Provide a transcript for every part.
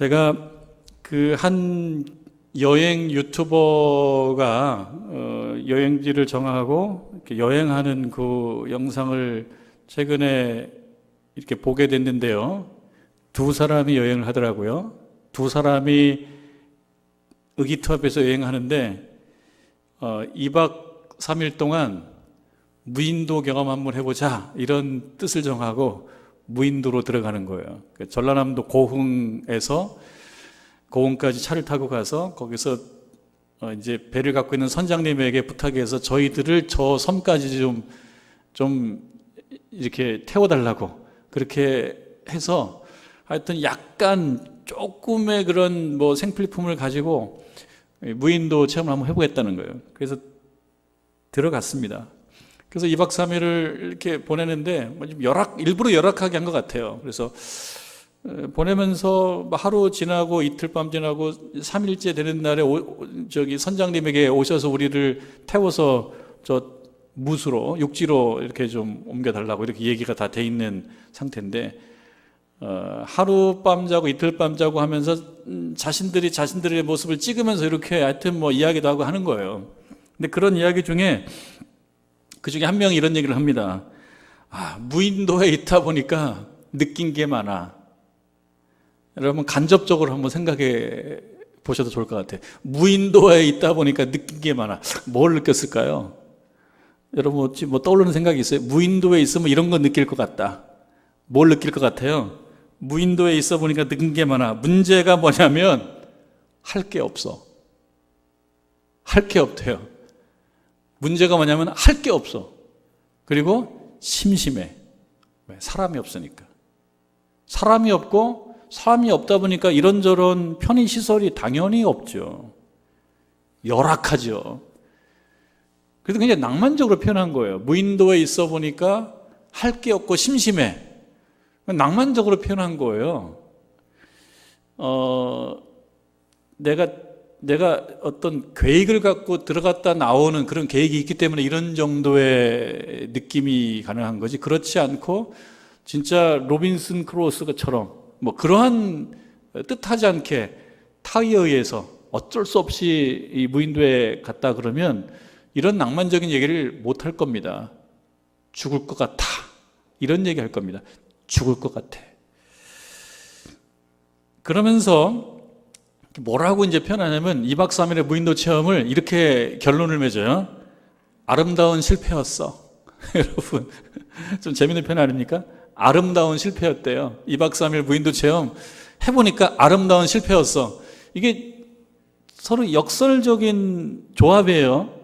제가 그 한 여행 유튜버가 여행지를 정하고 이렇게 여행하는 그 영상을 최근에 이렇게 보게 됐는데요. 두 사람이 여행을 하더라고요. 두 사람이 의기투합해서 여행하는데 2박 3일 동안 무인도 경험 한번 해보자 이런 뜻을 정하고 무인도로 들어가는 거예요. 전라남도 고흥까지 차를 타고 가서 거기서 이제 배를 갖고 있는 선장님에게 부탁해서 저희들을 저 섬까지 좀 이렇게 태워달라고 그렇게 해서 하여튼 약간 조금의 그런 뭐 생필품을 가지고 무인도 체험을 한번 해보겠다는 거예요. 그래서 들어갔습니다. 그래서 2박 3일을 이렇게 보내는데 일부러 열악하게 한 것 같아요. 그래서 보내면서 하루 지나고 이틀 밤 지나고 3일째 되는 날에 선장님에게 오셔서 우리를 태워서 저 무수로 육지로 이렇게 좀 옮겨달라고 이렇게 얘기가 다 돼 있는 상태인데 하룻밤 자고 이틀 밤 자고 하면서 자신들의 모습을 찍으면서 이렇게 하여튼 뭐 이야기도 하고 하는 거예요. 근데 그런 이야기 중에 그 중에 한 명이 이런 얘기를 합니다. 무인도에 있다 보니까 느낀 게 많아. 여러분 간접적으로 한번 생각해 보셔도 좋을 것 같아요. 무인도에 있다 보니까 느낀 게 많아. 뭘 느꼈을까요? 여러분 혹시 뭐 떠오르는 생각이 있어요? 무인도에 있으면 이런 거 느낄 것 같다. 뭘 느낄 것 같아요? 무인도에 있어 보니까 느낀 게 많아. 문제가 뭐냐면 할 게 없어. 할 게 없대요. 문제가 뭐냐면 할 게 없어. 그리고 심심해. 왜? 사람이 없으니까. 사람이 없다 보니까 이런저런 편의시설이 당연히 없죠. 열악하죠. 그래서 굉장히 낭만적으로 표현한 거예요. 무인도에 있어 보니까 할 게 없고 심심해. 낭만적으로 표현한 거예요. 내가 어떤 계획을 갖고 들어갔다 나오는 그런 계획이 있기 때문에 이런 정도의 느낌이 가능한 거지. 그렇지 않고 진짜 로빈슨 크루소처럼 뭐 그러한 뜻하지 않게 타의에 의해서 어쩔 수 없이 이 무인도에 갔다 그러면 이런 낭만적인 얘기를 못 할 겁니다. 죽을 것 같아. 이런 얘기 할 겁니다. 죽을 것 같아. 그러면서 뭐라고 이제 표현하냐면 2박 3일의 무인도 체험을 이렇게 결론을 맺어요. 아름다운 실패였어. 여러분 좀 재밌는 표현 아닙니까? 아름다운 실패였대요. 2박 3일 무인도 체험 해보니까 아름다운 실패였어. 이게 서로 역설적인 조합이에요.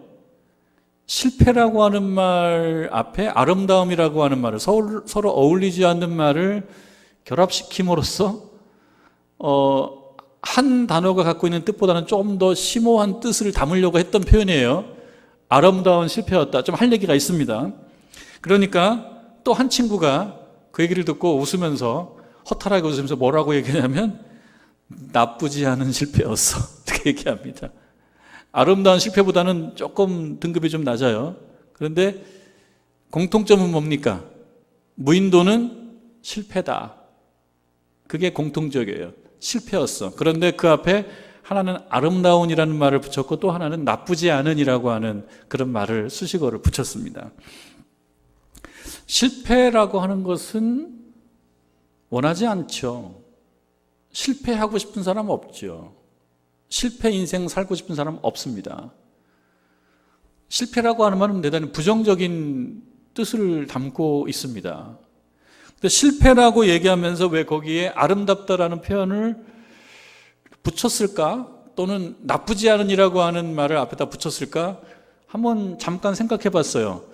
실패라고 하는 말 앞에 아름다움이라고 하는 말을 서로 어울리지 않는 말을 결합시킴으로써 한 단어가 갖고 있는 뜻보다는 좀 더 심오한 뜻을 담으려고 했던 표현이에요. 아름다운 실패였다. 좀 할 얘기가 있습니다. 그러니까 또 한 친구가 그 얘기를 듣고 허탈하게 웃으면서 뭐라고 얘기하냐면 나쁘지 않은 실패였어. 이렇게 얘기합니다. 아름다운 실패보다는 조금 등급이 좀 낮아요. 그런데 공통점은 뭡니까? 무인도는 실패다. 그게 공통적이에요. 실패였어. 그런데 그 앞에 하나는 아름다운이라는 말을 붙였고 또 하나는 나쁘지 않은이라고 하는 그런 말을 수식어를 붙였습니다. 실패라고 하는 것은 원하지 않죠. 실패하고 싶은 사람 없죠. 실패 인생 살고 싶은 사람 없습니다. 실패라고 하는 말은 대단히 부정적인 뜻을 담고 있습니다. 근데 실패라고 얘기하면서 왜 거기에 아름답다라는 표현을 붙였을까? 또는 나쁘지 않은이라고 하는 말을 앞에다 붙였을까? 한번 잠깐 생각해 봤어요.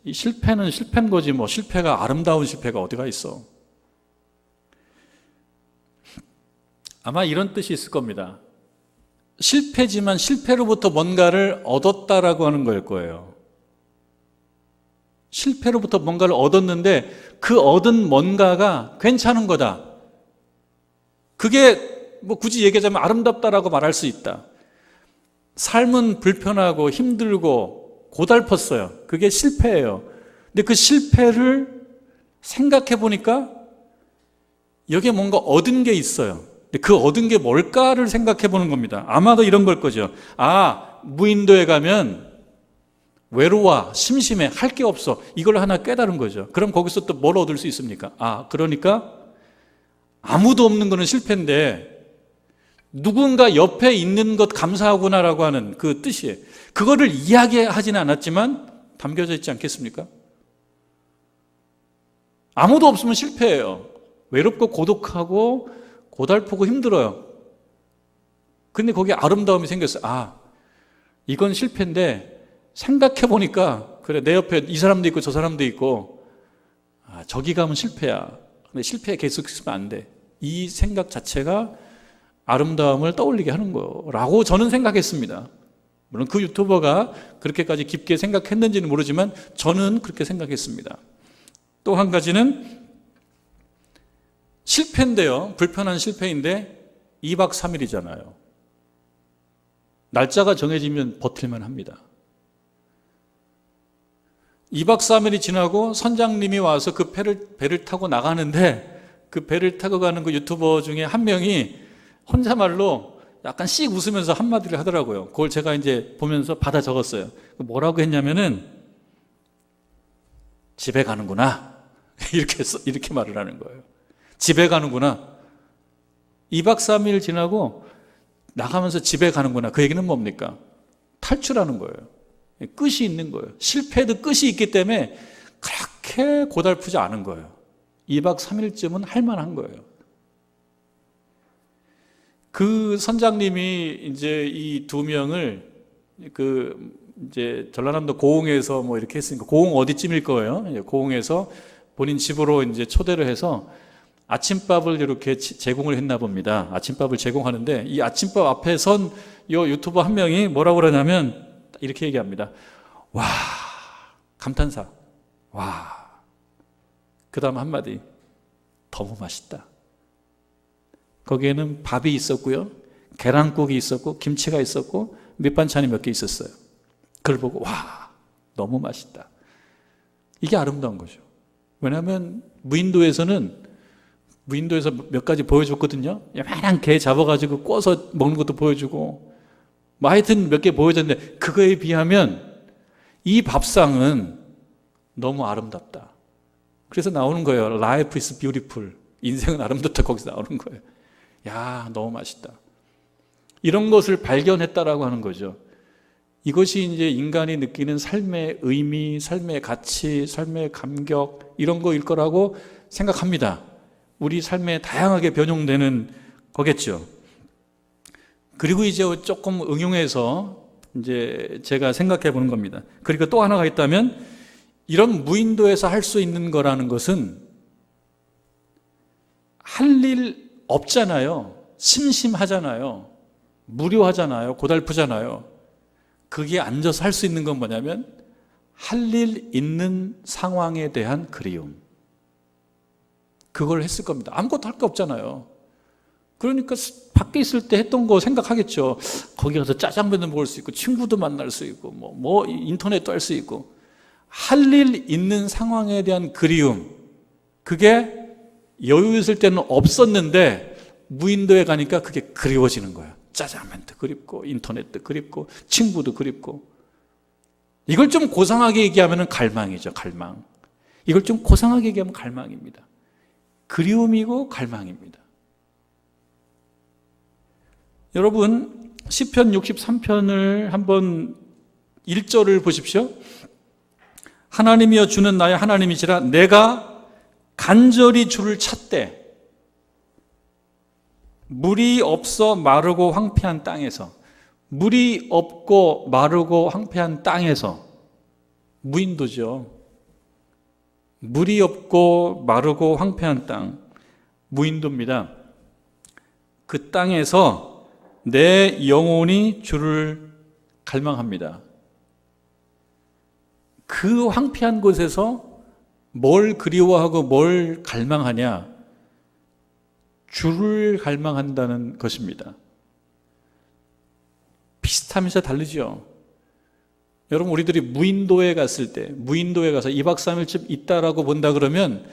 이 실패는 실패인 거지 뭐 실패가 아름다운 실패가 어디가 있어? 아마 이런 뜻이 있을 겁니다. 실패지만 실패로부터 뭔가를 얻었다라고 하는 걸 거예요. 실패로부터 뭔가를 얻었는데 그 얻은 뭔가가 괜찮은 거다. 그게 뭐 굳이 얘기하자면 아름답다라고 말할 수 있다. 삶은 불편하고 힘들고 고달펐어요. 그게 실패예요. 근데 그 실패를 생각해 보니까 여기에 뭔가 얻은 게 있어요. 근데 그 얻은 게 뭘까를 생각해 보는 겁니다. 아마도 이런 걸 거죠. 무인도에 가면 외로워, 심심해, 할 게 없어. 이걸 하나 깨달은 거죠. 그럼 거기서 또 뭘 얻을 수 있습니까? 그러니까 아무도 없는 거는 실패인데 누군가 옆에 있는 것 감사하구나라고 하는 그 뜻이에요. 그거를 이야기하지는 않았지만 담겨져 있지 않겠습니까? 아무도 없으면 실패해요. 외롭고 고독하고 고달프고 힘들어요. 근데 거기에 아름다움이 생겼어요. 이건 실패인데 생각해 보니까 그래, 내 옆에 이 사람도 있고 저 사람도 있고 저기 가면 실패야. 근데 실패에 계속 있으면 안 돼. 이 생각 자체가 아름다움을 떠올리게 하는 거라고 저는 생각했습니다. 물론 그 유튜버가 그렇게까지 깊게 생각했는지는 모르지만 저는 그렇게 생각했습니다. 또 한 가지는 실패인데요. 불편한 실패인데 2박 3일이잖아요. 날짜가 정해지면 버틸만 합니다. 2박 3일이 지나고 선장님이 와서 그 배를 타고 나가는데 그 배를 타고 가는 그 유튜버 중에 한 명이 혼자말로 약간 씩 웃으면서 한마디를 하더라고요. 그걸 제가 이제 보면서 받아 적었어요. 뭐라고 했냐면은 집에 가는구나. 이렇게 말을 하는 거예요. 집에 가는구나. 2박 3일 지나고 나가면서 집에 가는구나. 그 얘기는 뭡니까? 탈출하는 거예요. 끝이 있는 거예요. 실패도 끝이 있기 때문에 그렇게 고달프지 않은 거예요. 2박 3일쯤은 할 만한 거예요. 그 선장님이 이제 이 두 명을 이제 전라남도 고흥에서 뭐 이렇게 했으니까 고흥 어디쯤일 거예요. 고흥에서 본인 집으로 이제 초대를 해서 아침밥을 이렇게 제공을 했나 봅니다. 아침밥을 제공하는데 이 아침밥 앞에 선 요 유튜버 한 명이 뭐라고 그러냐면 이렇게 얘기합니다. 와, 감탄사. 와. 그 다음 한마디. 너무 맛있다. 거기에는 밥이 있었고요. 계란국이 있었고 김치가 있었고 밑반찬이 몇 개 있었어요. 그걸 보고 와, 너무 맛있다. 이게 아름다운 거죠. 왜냐하면 무인도에서 몇 가지 보여줬거든요. 요만한 게 잡아가지고 구워서 먹는 것도 보여주고 뭐 하여튼 몇 개 보여줬는데 그거에 비하면 이 밥상은 너무 아름답다. 그래서 나오는 거예요. Life is beautiful. 인생은 아름답다. 거기서 나오는 거예요. 야, 너무 맛있다. 이런 것을 발견했다라고 하는 거죠. 이것이 이제 인간이 느끼는 삶의 의미, 삶의 가치, 삶의 감격 이런 거일 거라고 생각합니다. 우리 삶에 다양하게 변용되는 거겠죠. 그리고 이제 조금 응용해서 이제 제가 생각해 보는 겁니다. 그리고 또 하나가 있다면 이런 무인도에서 할 수 있는 거라는 것은 할 일 없잖아요. 심심하잖아요. 무료하잖아요. 고달프잖아요. 거기에 앉아서 할 수 있는 건 뭐냐면 할 일 있는 상황에 대한 그리움. 그걸 했을 겁니다. 아무것도 할 게 없잖아요. 그러니까 밖에 있을 때 했던 거 생각하겠죠. 거기 가서 짜장면도 먹을 수 있고 친구도 만날 수 있고 뭐 인터넷도 할 수 있고 할 일 있는 상황에 대한 그리움. 그게 여유 있을 때는 없었는데 무인도에 가니까 그게 그리워지는 거예요. 짜장면도 그립고 인터넷도 그립고 친구도 그립고. 이걸 좀 고상하게 얘기하면 갈망이죠. 갈망. 이걸 좀 고상하게 얘기하면 갈망입니다. 그리움이고 갈망입니다. 여러분 시편 63편을 한번 1절을 보십시오. 하나님이여 주는 나의 하나님이시라 내가 간절히 주를 찾되 물이 없어 마르고 황폐한 땅에서, 물이 없고 마르고 황폐한 땅에서, 무인도죠. 물이 없고 마르고 황폐한 땅, 무인도입니다. 그 땅에서 내 영혼이 주를 갈망합니다. 그 황폐한 곳에서 뭘 그리워하고 뭘 갈망하냐? 주를 갈망한다는 것입니다. 비슷하면서 다르죠. 여러분 우리들이 무인도에 갔을 때, 무인도에 가서 2박 3일쯤 있다라고 본다 그러면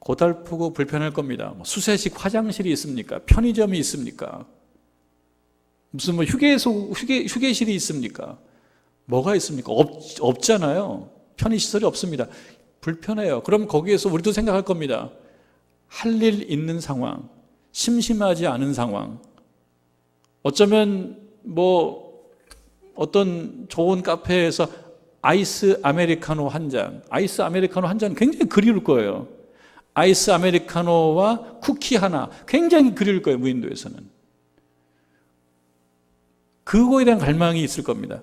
고달프고 불편할 겁니다. 뭐 수세식 화장실이 있습니까? 편의점이 있습니까? 무슨 뭐 휴게실이 있습니까? 뭐가 있습니까? 없잖아요. 편의시설이 없습니다. 불편해요. 그럼 거기에서 우리도 생각할 겁니다. 할 일 있는 상황, 심심하지 않은 상황, 어쩌면 뭐 어떤 좋은 카페에서 아이스 아메리카노 한 잔 굉장히 그리울 거예요. 아이스 아메리카노와 쿠키 하나 굉장히 그리울 거예요. 무인도에서는. 그거에 대한 갈망이 있을 겁니다.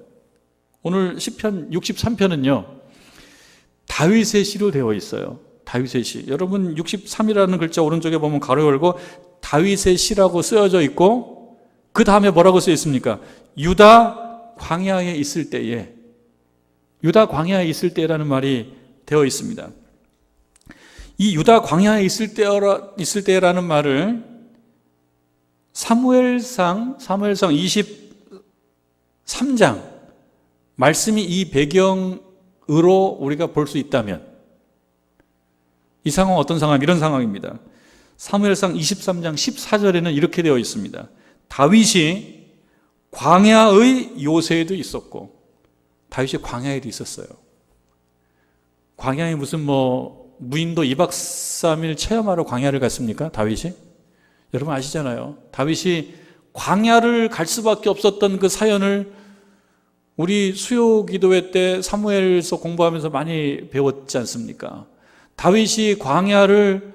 오늘 시편 63편은요 다윗의 시로 되어 있어요. 다윗의 시. 여러분 63이라는 글자 오른쪽에 보면 가로 열고 다윗의 시라고 쓰여져 있고 그 다음에 뭐라고 쓰여 있습니까? 유다 광야에 있을 때에, 유다 광야에 있을 때라는 말이 되어 있습니다. 이 유다 광야에 있을 때라는 말을 사무엘상 23장 말씀이 이 배경으로 우리가 볼 수 있다면 이 상황 어떤 상황? 이런 상황입니다. 사무엘상 23장 14절에는 이렇게 되어 있습니다. 다윗이 광야의 요새에도 있었고, 다윗이 광야에도 있었어요. 광야에 무슨 무인도 2박 3일 체험하러 광야를 갔습니까? 다윗이? 여러분 아시잖아요. 다윗이 광야를 갈 수밖에 없었던 그 사연을 우리 수요 기도회 때 사무엘서 공부하면서 많이 배웠지 않습니까? 다윗이 광야를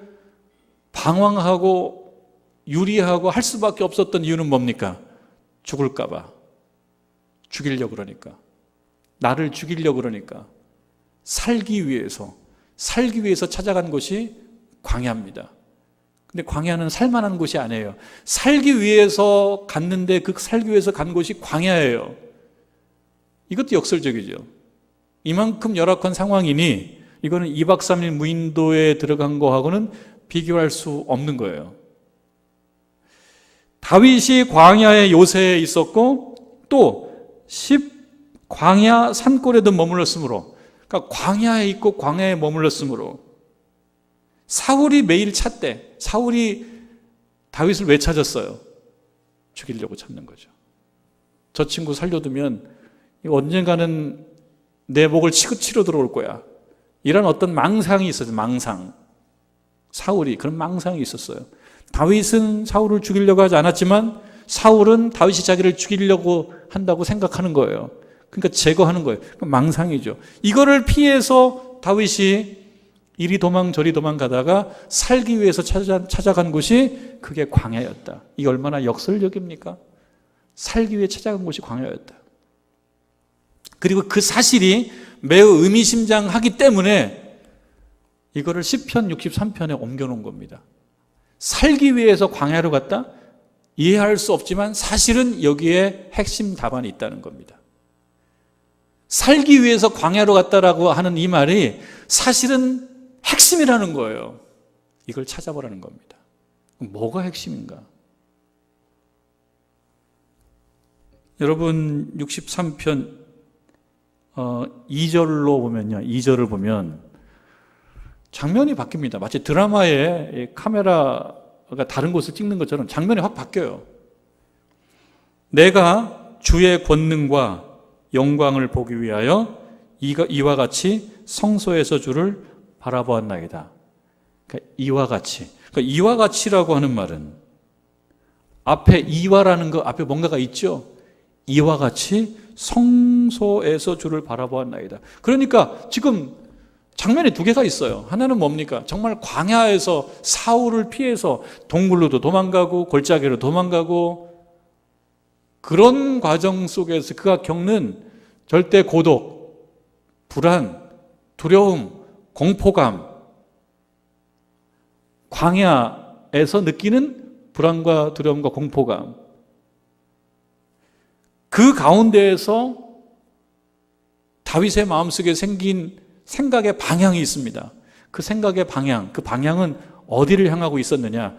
방황하고 유리하고 할 수밖에 없었던 이유는 뭡니까? 죽을까 봐. 죽이려고 그러니까. 나를 죽이려고 그러니까. 살기 위해서 찾아간 곳이 광야입니다. 근데 광야는 살만한 곳이 아니에요. 살기 위해서 갔는데 그 살기 위해서 간 곳이 광야예요. 이것도 역설적이죠. 이만큼 열악한 상황이니 이거는 2박 3일 무인도에 들어간 거하고는 비교할 수 없는 거예요. 다윗이 광야의 요새에 있었고 또 광야 산골에도 머물렀으므로, 그러니까 광야에 있고 광야에 머물렀으므로 사울이 매일 찾대. 사울이 다윗을 왜 찾았어요? 죽이려고 찾는 거죠. 저 친구 살려두면 언젠가는 내 목을 치러 들어올 거야. 이런 어떤 망상이 있었어요. 망상. 사울이 그런 망상이 있었어요. 다윗은 사울을 죽이려고 하지 않았지만 사울은 다윗이 자기를 죽이려고 한다고 생각하는 거예요. 그러니까 제거하는 거예요. 망상이죠. 이거를 피해서 다윗이 이리 도망 저리 도망가다가 살기 위해서 찾아간 곳이 그게 광야였다. 이게 얼마나 역설적입니까? 살기 위해 찾아간 곳이 광야였다. 그리고 그 사실이 매우 의미심장하기 때문에 이거를 시편 63편에 옮겨놓은 겁니다. 살기 위해서 광야로 갔다? 이해할 수 없지만 사실은 여기에 핵심 답안이 있다는 겁니다. 살기 위해서 광야로 갔다라고 하는 이 말이 사실은 핵심이라는 거예요. 이걸 찾아보라는 겁니다. 뭐가 핵심인가? 여러분 63편 2절로 보면요. 2절을 보면 장면이 바뀝니다. 마치 드라마에 카메라가 다른 곳을 찍는 것처럼 장면이 확 바뀌어요. 내가 주의 권능과 영광을 보기 위하여 이와 같이 성소에서 주를 바라보았나이다. 그러니까 이와 같이. 그러니까 이와 같이라고 하는 말은 앞에 이와라는 거 앞에 뭔가가 있죠. 이와 같이 성소에서 주를 바라보았나이다. 그러니까 지금 장면이 두 개가 있어요. 하나는 뭡니까? 정말 광야에서 사울을 피해서 동굴로도 도망가고 골짜기로 도망가고 그런 과정 속에서 그가 겪는 절대 고독, 불안, 두려움, 공포감, 광야에서 느끼는 불안과 두려움과 공포감, 그 가운데에서 다윗의 마음속에 생긴 생각의 방향이 있습니다. 그 생각의 방향, 그 방향은 어디를 향하고 있었느냐?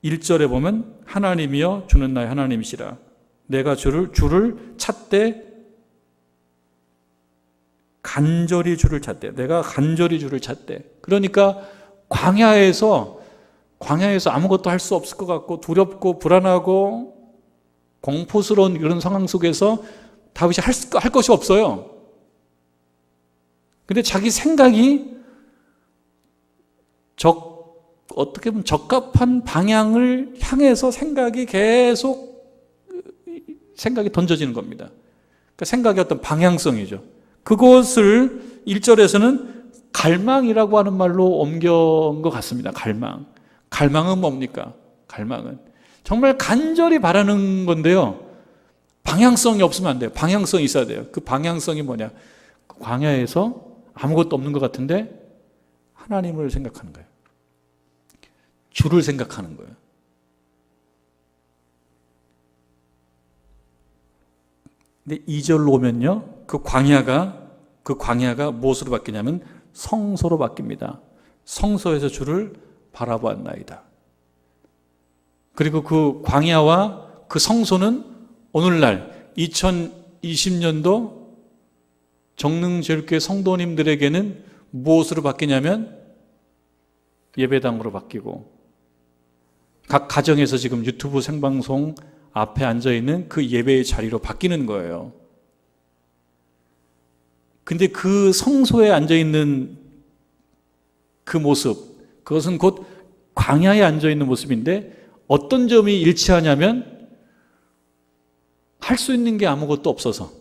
1절에 보면 하나님이여 주는 나의 하나님이시라. 내가 주를 찾되 간절히 주를 찾되. 내가 간절히 주를 찾되. 그러니까 광야에서 아무것도 할 수 없을 것 같고 두렵고 불안하고 공포스러운 이런 상황 속에서 다윗이 할 것이 없어요. 근데 자기 생각이 어떻게 보면 적합한 방향을 향해서 생각이 던져지는 겁니다. 그러니까 생각의 어떤 방향성이죠. 그것을 1절에서는 갈망이라고 하는 말로 옮겨온 것 같습니다. 갈망은 뭡니까? 갈망은 정말 간절히 바라는 건데요. 방향성이 없으면 안 돼요. 방향성이 있어야 돼요. 그 방향성이 뭐냐? 그 광야에서 아무것도 없는 것 같은데 하나님을 생각하는 거예요. 주를 생각하는 거예요. 근데 2절로 오면요, 그 광야가 무엇으로 바뀌냐면 성소로 바뀝니다. 성소에서 주를 바라보았나이다. 그리고 그 광야와 그 성소는 오늘날 2020년도 정릉제일교회 성도님들에게는 무엇으로 바뀌냐면 예배당으로 바뀌고, 각 가정에서 지금 유튜브 생방송 앞에 앉아있는 그 예배의 자리로 바뀌는 거예요. 근데 그 성소에 앉아있는 그 모습, 그것은 곧 광야에 앉아있는 모습인데 어떤 점이 일치하냐면 할 수 있는 게 아무것도 없어서,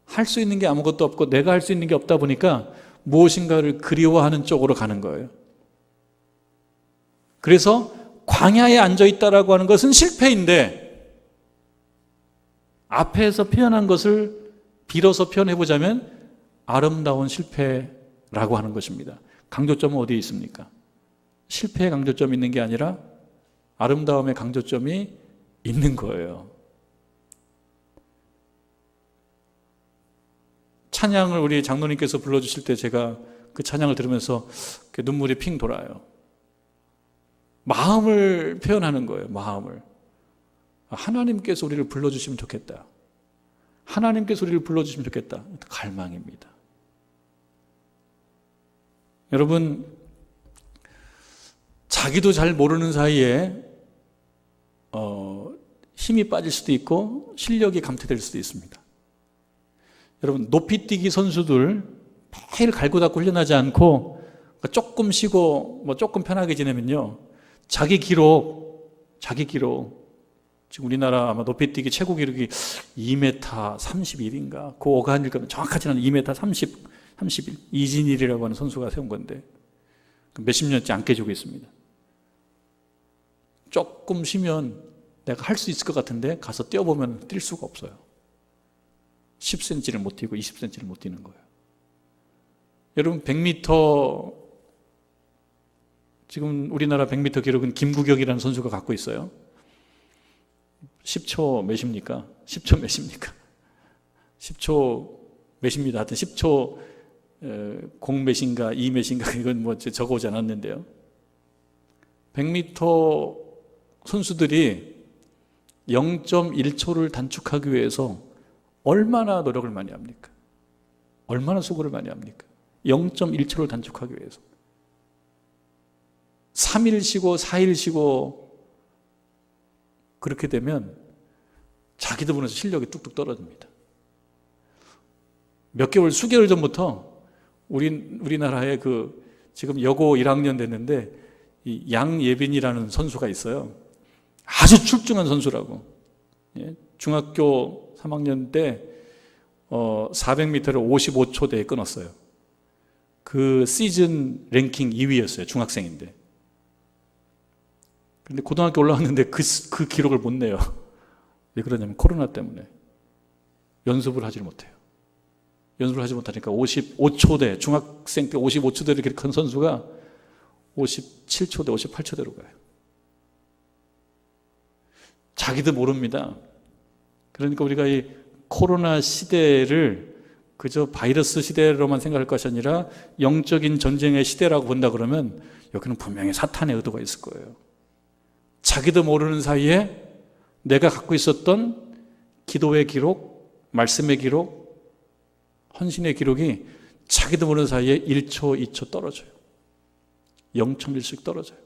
할 수 있는 게 아무것도 없고 내가 할 수 있는 게 없다 보니까 무엇인가를 그리워하는 쪽으로 가는 거예요. 그래서 광야에 앉아있다라고 하는 것은 실패인데 앞에서 표현한 것을 빌어서 표현해보자면 아름다운 실패라고 하는 것입니다. 강조점은 어디에 있습니까? 실패의 강조점이 있는 게 아니라 아름다움의 강조점이 있는 거예요. 찬양을 우리 장로님께서 불러주실 때 제가 그 찬양을 들으면서 눈물이 핑 돌아요. 마음을 표현하는 거예요. 마음을. 하나님께서 우리를 불러주시면 좋겠다. 하나님께서 우리를 불러주시면 좋겠다. 갈망입니다. 여러분, 자기도 잘 모르는 사이에 힘이 빠질 수도 있고 실력이 감퇴될 수도 있습니다. 여러분, 높이뛰기 선수들 매일 갈고 닦고 훈련하지 않고 조금 쉬고 조금 편하게 지내면요, 자기 기록 지금 우리나라 아마 높이뛰기 최고 기록이 2m 31인가 그 어간일 거면 정확하지는 않은 2m 31 이진일이라고 하는 선수가 세운 건데 몇십 년째 안 깨지고 있습니다. 조금 쉬면 내가 할 수 있을 것 같은데 가서 뛰어보면 뛸 수가 없어요. 10cm를 못 뛰고 20cm를 못 뛰는 거예요. 여러분, 100m 지금 우리나라 100m 기록은 김구격이라는 선수가 갖고 있어요. 10초 몇입니까? 10초 몇입니까? 10초 몇입니다. 하여튼 10초 0 몇인가 2 몇인가 이건 적어오지 않았는데요. 100m 선수들이 0.1초를 단축하기 위해서 얼마나 노력을 많이 합니까? 얼마나 수고를 많이 합니까? 0.1초를 단축하기 위해서 3일 쉬고 4일 쉬고 그렇게 되면 자기도 보면서 실력이 뚝뚝 떨어집니다. 수개월 전부터 우리나라에 지금 여고 1학년 됐는데 이 양예빈이라는 선수가 있어요. 아주 출중한 선수라고. 중학교 3학년 때 400m를 55초대에 끊었어요. 그 시즌 랭킹 2위였어요. 중학생인데. 근데 고등학교 올라왔는데 그 기록을 못 내요. 왜 그러냐면 코로나 때문에 연습을 하지 못해요. 연습을 하지 못하니까 55초대, 중학생 때 55초대를 기록한 선수가 57초대, 58초대로 가요. 자기도 모릅니다. 그러니까 우리가 이 코로나 시대를 그저 바이러스 시대로만 생각할 것이 아니라 영적인 전쟁의 시대라고 본다 그러면 여기는 분명히 사탄의 의도가 있을 거예요. 자기도 모르는 사이에 내가 갖고 있었던 기도의 기록, 말씀의 기록, 헌신의 기록이 자기도 모르는 사이에 1초, 2초 떨어져요. 0.1씩 떨어져요.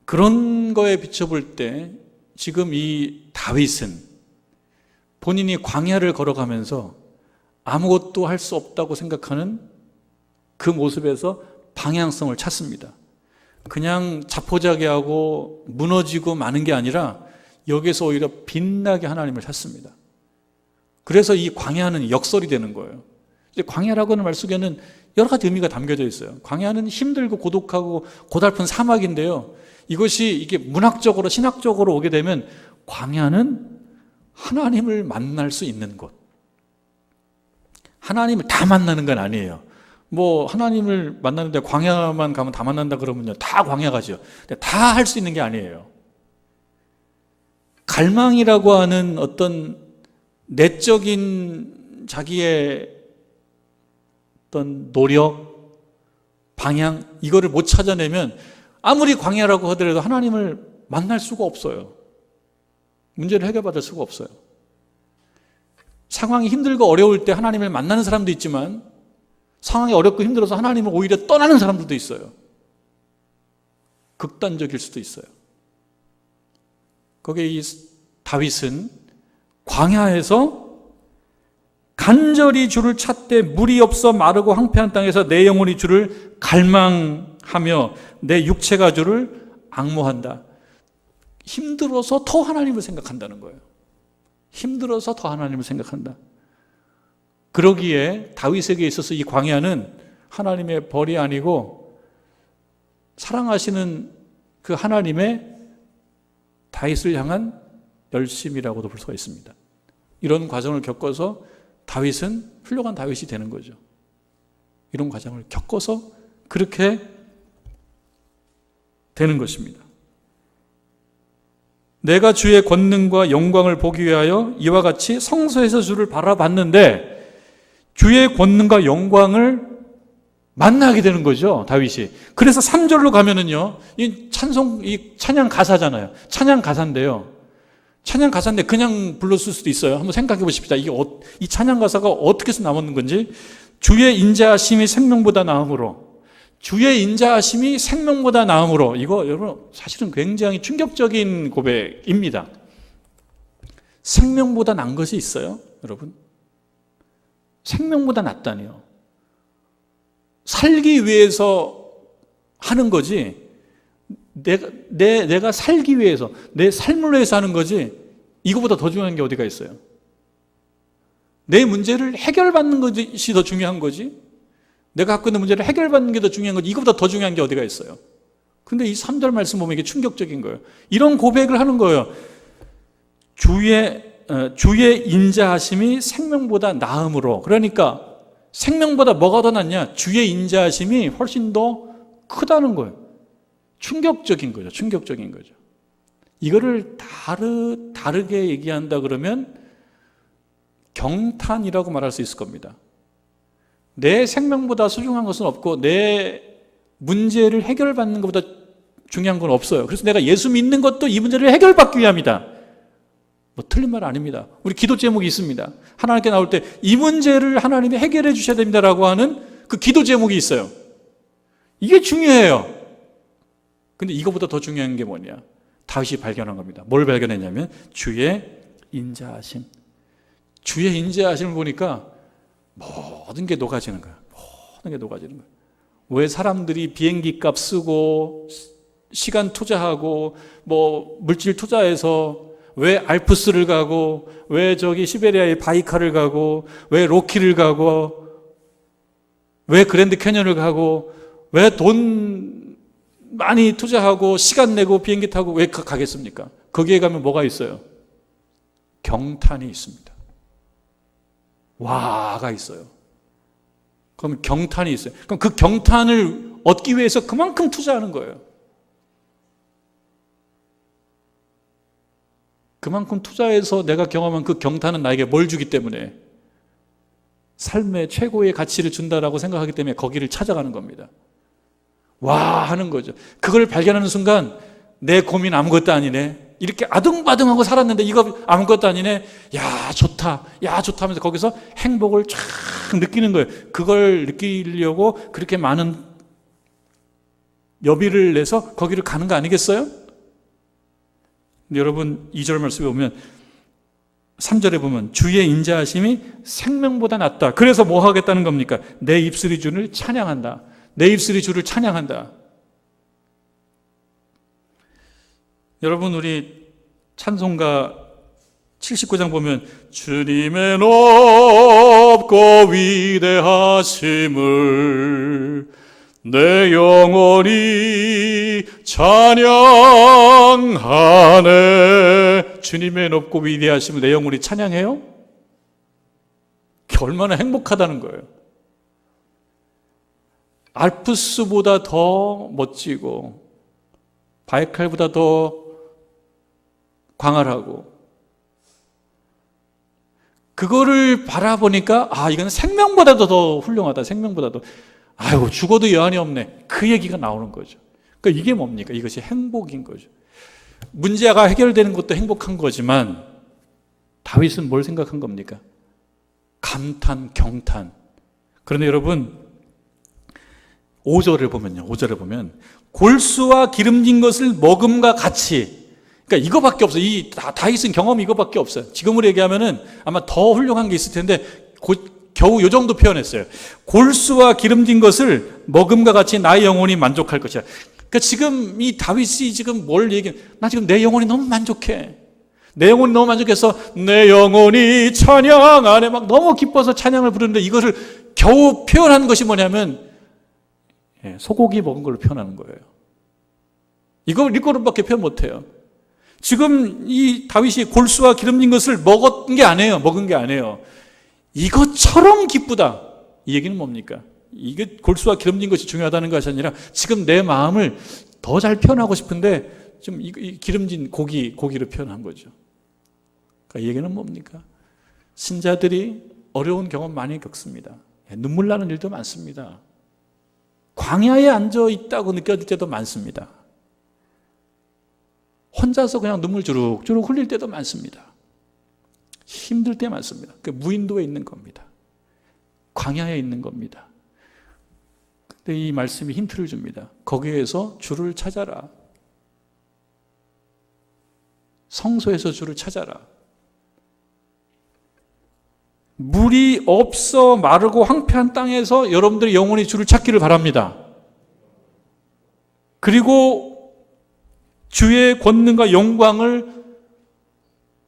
그런 거에 비춰볼 때 지금 이 다윗은 본인이 광야를 걸어가면서 아무것도 할 수 없다고 생각하는 그 모습에서 방향성을 찾습니다. 그냥 자포자기하고 무너지고 마는 게 아니라 여기서 오히려 빛나게 하나님을 찾습니다. 그래서 이 광야는 역설이 되는 거예요. 광야라고 하는 말 속에는 여러 가지 의미가 담겨져 있어요. 광야는 힘들고 고독하고 고달픈 사막인데요. 이게 문학적으로 신학적으로 오게 되면 광야는 하나님을 만날 수 있는 곳. 하나님을 다 만나는 건 아니에요. 하나님을 만나는데 광야만 가면 다 만난다 그러면요, 다 광야가죠. 다 할 수 있는 게 아니에요. 갈망이라고 하는 어떤 내적인 자기의 어떤 노력, 방향, 이거를 못 찾아내면 아무리 광야라고 하더라도 하나님을 만날 수가 없어요. 문제를 해결받을 수가 없어요. 상황이 힘들고 어려울 때 하나님을 만나는 사람도 있지만 상황이 어렵고 힘들어서 하나님을 오히려 떠나는 사람들도 있어요. 극단적일 수도 있어요. 거기에 이 다윗은 광야에서 간절히 주를 찾되 물이 없어 마르고 황폐한 땅에서 내 영혼이 주를 갈망하며 내 육체가 주를 앙모한다. 힘들어서 더 하나님을 생각한다는 거예요. 힘들어서 더 하나님을 생각한다. 그러기에 다윗에게 있어서 이 광야는 하나님의 벌이 아니고 사랑하시는 그 하나님의 다윗을 향한 열심이라고도 볼 수가 있습니다. 이런 과정을 겪어서 다윗은 훌륭한 다윗이 되는 거죠. 이런 과정을 겪어서 그렇게 되는 것입니다. 내가 주의 권능과 영광을 보기 위하여 이와 같이 성소에서 주를 바라봤는데 주의 권능과 영광을 만나게 되는 거죠, 다윗이. 그래서 3절로 가면은요, 이 찬양 가사잖아요. 찬양 가사인데요. 찬양 가사인데 그냥 불렀을 수도 있어요. 한번 생각해 보십시다. 이 찬양 가사가 어떻게 해서 남았는 건지. 주의 인자하심이 생명보다 나음으로. 주의 인자하심이 생명보다 나음으로. 이거 여러분 사실은 굉장히 충격적인 고백입니다. 생명보다 난 것이 있어요, 여러분? 생명보다 낫다니요. 살기 위해서 하는 거지, 내가 살기 위해서, 내 삶을 위해서 하는 거지, 이거보다 더 중요한 게 어디가 있어요? 내 문제를 해결받는 것이 더 중요한 거지, 내가 갖고 있는 문제를 해결받는 게 더 중요한 거지, 이거보다 더 중요한 게 어디가 있어요? 근데 이 3절 말씀 보면 이게 충격적인 거예요. 이런 고백을 하는 거예요. 주의 인자하심이 생명보다 나음으로. 그러니까 생명보다 뭐가 더 낫냐? 주의 인자하심이 훨씬 더 크다는 거예요. 충격적인 거죠. 충격적인 거죠. 이거를 다르게 얘기한다 그러면 경탄이라고 말할 수 있을 겁니다. 내 생명보다 소중한 것은 없고 내 문제를 해결받는 것보다 중요한 건 없어요. 그래서 내가 예수 믿는 것도 이 문제를 해결받기 위함이다. 틀린 말 아닙니다. 우리 기도 제목이 있습니다. 하나님께 나올 때 이 문제를 하나님이 해결해 주셔야 됩니다라고 하는 그 기도 제목이 있어요. 이게 중요해요. 근데 이거보다 더 중요한 게 뭐냐? 다윗이 발견한 겁니다. 뭘 발견했냐면 주의 인자하심. 주의 인자하심을 보니까 모든 게 녹아지는 거예요. 모든 게 녹아지는 거예요. 왜 사람들이 비행기 값 쓰고 시간 투자하고 물질 투자해서 왜 알프스를 가고 왜 시베리아의 바이카를 가고 왜 로키를 가고 왜 그랜드 캐년을 가고 왜 돈 많이 투자하고 시간 내고 비행기 타고 왜 가겠습니까? 거기에 가면 뭐가 있어요? 경탄이 있습니다. 와가 있어요. 그럼 경탄이 있어요. 그럼 그 경탄을 얻기 위해서 그만큼 투자하는 거예요. 그만큼 투자해서 내가 경험한 그 경탄은 나에게 뭘 주기 때문에, 삶의 최고의 가치를 준다라고 생각하기 때문에 거기를 찾아가는 겁니다. 와 하는 거죠. 그걸 발견하는 순간 내 고민 아무것도 아니네. 이렇게 아등바등하고 살았는데 이거 아무것도 아니네. 야, 좋다. 야, 좋다 하면서 거기서 행복을 쫙 느끼는 거예요. 그걸 느끼려고 그렇게 많은 여비를 내서 거기를 가는 거 아니겠어요? 근데 여러분 2절 말씀에 보면 3절에 보면 주의 인자하심이 생명보다 낫다. 그래서 뭐 하겠다는 겁니까? 내 입술이 주를 찬양한다. 내 입술이 주를 찬양한다. 여러분 우리 찬송가 79장 보면 주님의 높고 위대하심을 내 영혼이 찬양하네. 주님의 높고 위대하심을 내 영혼이 찬양해요? 얼마나 행복하다는 거예요. 알프스보다 더 멋지고 바이칼보다 더 광활하고 그거를 바라보니까 이건 생명보다도 더 훌륭하다. 생명보다도. 아유, 죽어도 여한이 없네. 그 얘기가 나오는 거죠. 그러니까 이게 뭡니까? 이것이 행복인 거죠. 문제가 해결되는 것도 행복한 거지만 다윗은 뭘 생각한 겁니까? 감탄, 경탄. 그런데 여러분 5절을 보면 골수와 기름진 것을 먹음과 같이, 그러니까 이거밖에 없어요. 이 다윗은 경험이 이거밖에 없어요. 지금으로 얘기하면은 아마 더 훌륭한 게 있을 텐데 겨우 요 정도 표현했어요. 골수와 기름진 것을 먹음과 같이 나의 영혼이 만족할 것이야. 그러니까 지금 이 다윗이 지금 뭘 얘기해? 나 지금 내 영혼이 너무 만족해. 내 영혼이 너무 만족해서 내 영혼이 찬양 안에 막 너무 기뻐서 찬양을 부르는데 이것을 겨우 표현한 것이 뭐냐면 소고기 먹은 걸로 표현하는 거예요. 이거로밖에 표현 못해요. 지금 이 다윗이 골수와 기름진 것을 먹은 게 아니에요. 이것처럼 기쁘다. 이 얘기는 뭡니까? 이게 골수와 기름진 것이 중요하다는 것이 아니라 지금 내 마음을 더 잘 표현하고 싶은데 좀 이 기름진 고기로 표현한 거죠. 그러니까 이 얘기는 뭡니까? 신자들이 어려운 경험 많이 겪습니다. 눈물 나는 일도 많습니다. 광야에 앉아 있다고 느껴질 때도 많습니다. 혼자서 그냥 눈물 주룩주룩 흘릴 때도 많습니다. 힘들 때 많습니다. 그 무인도에 있는 겁니다. 광야에 있는 겁니다. 근데 이 말씀이 힌트를 줍니다. 거기에서 주를 찾아라. 성소에서 주를 찾아라. 물이 없어 마르고 황폐한 땅에서 여러분들이 영원히 주를 찾기를 바랍니다. 그리고 주의 권능과 영광을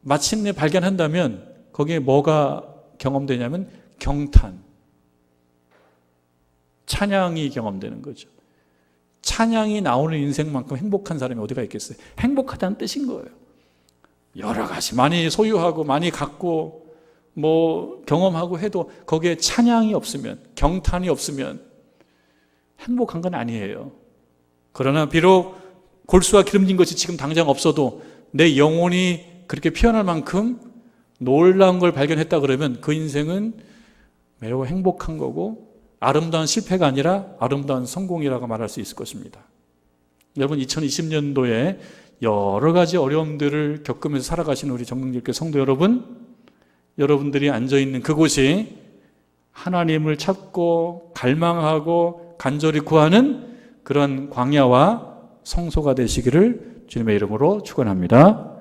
마침내 발견한다면 거기에 뭐가 경험되냐면 경탄, 찬양이 경험되는 거죠. 찬양이 나오는 인생만큼 행복한 사람이 어디가 있겠어요? 행복하다는 뜻인 거예요. 여러 가지 많이 소유하고 많이 갖고 뭐 경험하고 해도 거기에 찬양이 없으면, 경탄이 없으면 행복한 건 아니에요. 그러나 비록 골수와 기름진 것이 지금 당장 없어도 내 영혼이 그렇게 표현할 만큼 놀라운 걸 발견했다 그러면 그 인생은 매우 행복한 거고 아름다운 실패가 아니라 아름다운 성공이라고 말할 수 있을 것입니다. 여러분 2020년도에 여러 가지 어려움들을 겪으면서 살아가시는 우리 정동길교 성도 여러분, 여러분들이 앉아있는 그곳이 하나님을 찾고 갈망하고 간절히 구하는 그런 광야와 성소가 되시기를 주님의 이름으로 축원합니다.